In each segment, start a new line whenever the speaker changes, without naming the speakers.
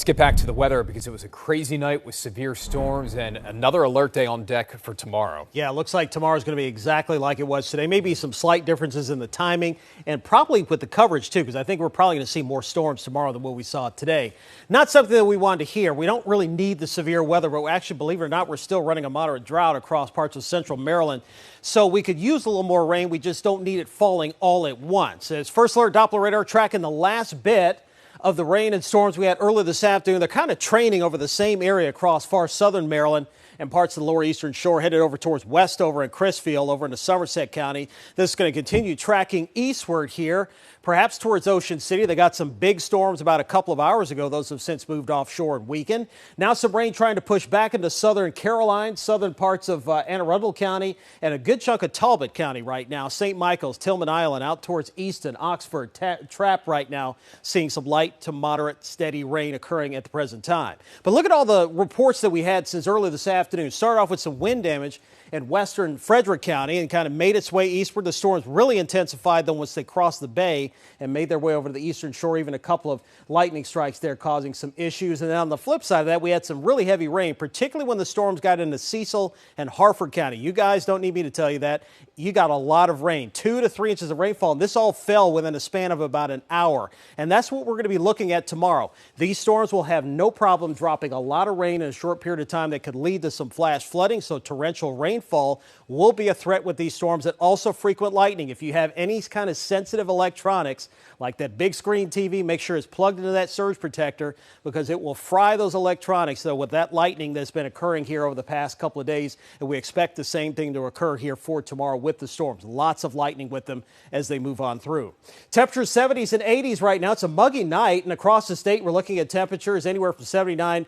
get back to the weather because it was a crazy night with severe storms and another alert day on deck for tomorrow.
Yeah, it looks like tomorrow's going to be exactly like it was today. Maybe some slight differences in the timing and probably with the coverage, too, because I think we're probably going to see more storms tomorrow than what we saw today. Not something that we wanted to hear. We don't really need the severe weather, but actually, believe it or not, we're still running a moderate drought across parts of central Maryland. So we could use a little more rain. We just don't need it falling all at once. As First Alert Doppler radar tracking the last bit of the rain and storms we had earlier this afternoon. They're kind of training over the same area across far southern Maryland and parts of the lower eastern shore, headed over towards Westover and Crisfield over into Somerset County. This is going to continue tracking eastward here, perhaps towards Ocean City. They got some big storms about a couple of hours ago. Those have since moved offshore and weakened. Now some rain trying to push back into southern Caroline, southern parts of Anne Arundel County, and a good chunk of Talbot County right now. St. Michael's, Tillman Island, out towards Easton, Oxford, Trapp right now, seeing some light to moderate steady rain occurring at the present time. But look at all the reports that we had since early this afternoon. Started off with some wind damage in western Frederick County and kind of made its way eastward. The storms really intensified then once they crossed the bay and made their way over to the eastern shore. Even a couple of lightning strikes there causing some issues. And then on the flip side of that, we had some really heavy rain, particularly when the storms got into Cecil and Harford County. You guys don't need me to tell you that. You got a lot of rain, 2 to 3 inches of rainfall. And this all fell within a span of about an hour. And that's what we're going to be looking at tomorrow. These storms will have no problem dropping a lot of rain in a short period of time that could lead to some flash flooding. So torrential rainfall will be a threat with these storms, and also frequent lightning. If you have any kind of sensitive electronics like that big screen TV, make sure it's plugged into that surge protector because it will fry those electronics. So with that lightning that's been occurring here over the past couple of days, and we expect the same thing to occur here for tomorrow with the storms. Lots of lightning with them as they move on through. Temperatures 70s and 80s right now. It's a muggy night, and across the state we're looking at temperatures anywhere from 79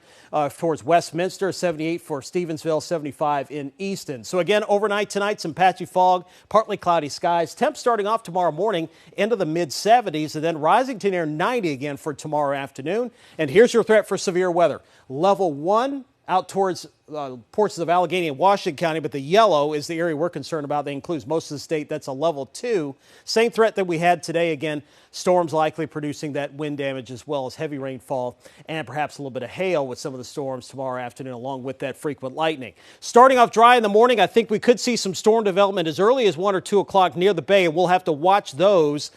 towards Westminster, 78 for Stevensville, 75 in Easton. So again, overnight tonight, some patchy fog, partly cloudy skies. Temps starting off tomorrow morning into the mid-70s and then rising to near 90 again for tomorrow afternoon. And here's your threat for severe weather. Level 1 out towards portions of Allegheny and Washington County, but the yellow is the area we're concerned about. That includes most of the state. That's a level 2. Same threat that we had today. Again, storms likely producing that wind damage as well as heavy rainfall and perhaps a little bit of hail with some of the storms tomorrow afternoon, along with that frequent lightning. Starting off dry in the morning, I think we could see some storm development as early as 1 or 2 o'clock near the bay, and we'll have to watch those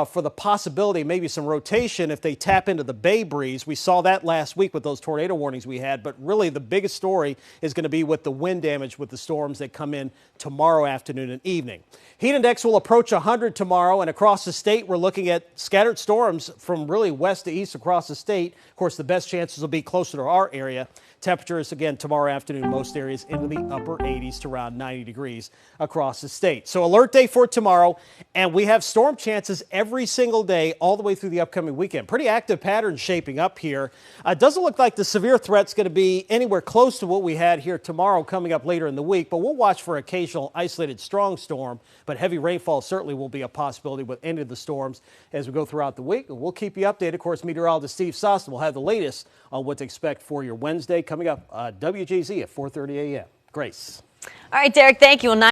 for the possibility, maybe some rotation if they tap into the bay breeze. We saw that last week with those tornado warnings we had, but really the biggest story is going to be with the wind damage with the storms that come in tomorrow afternoon and evening. Heat index will approach 100 tomorrow, and across the state we're looking at scattered storms from really west to east across the state. Of course, the best chances will be closer to our area. Temperatures, again, tomorrow afternoon, most areas into the upper 80s to around 90 degrees across the state. So alert day for tomorrow, and we have storm chances every single day all the way through the upcoming weekend. Pretty active pattern shaping up here. It doesn't look like the severe threat's going to be anywhere close to what we had here tomorrow coming up later in the week, but we'll watch for occasional isolated strong storm, but heavy rainfall certainly will be a possibility with any of the storms as we go throughout the week. And we'll keep you updated. Of course, meteorologist Steve Sostin will have the latest on what to expect for your Wednesday coming up WJZ at 4:30 a.m. Grace.
All right, Derek, thank you.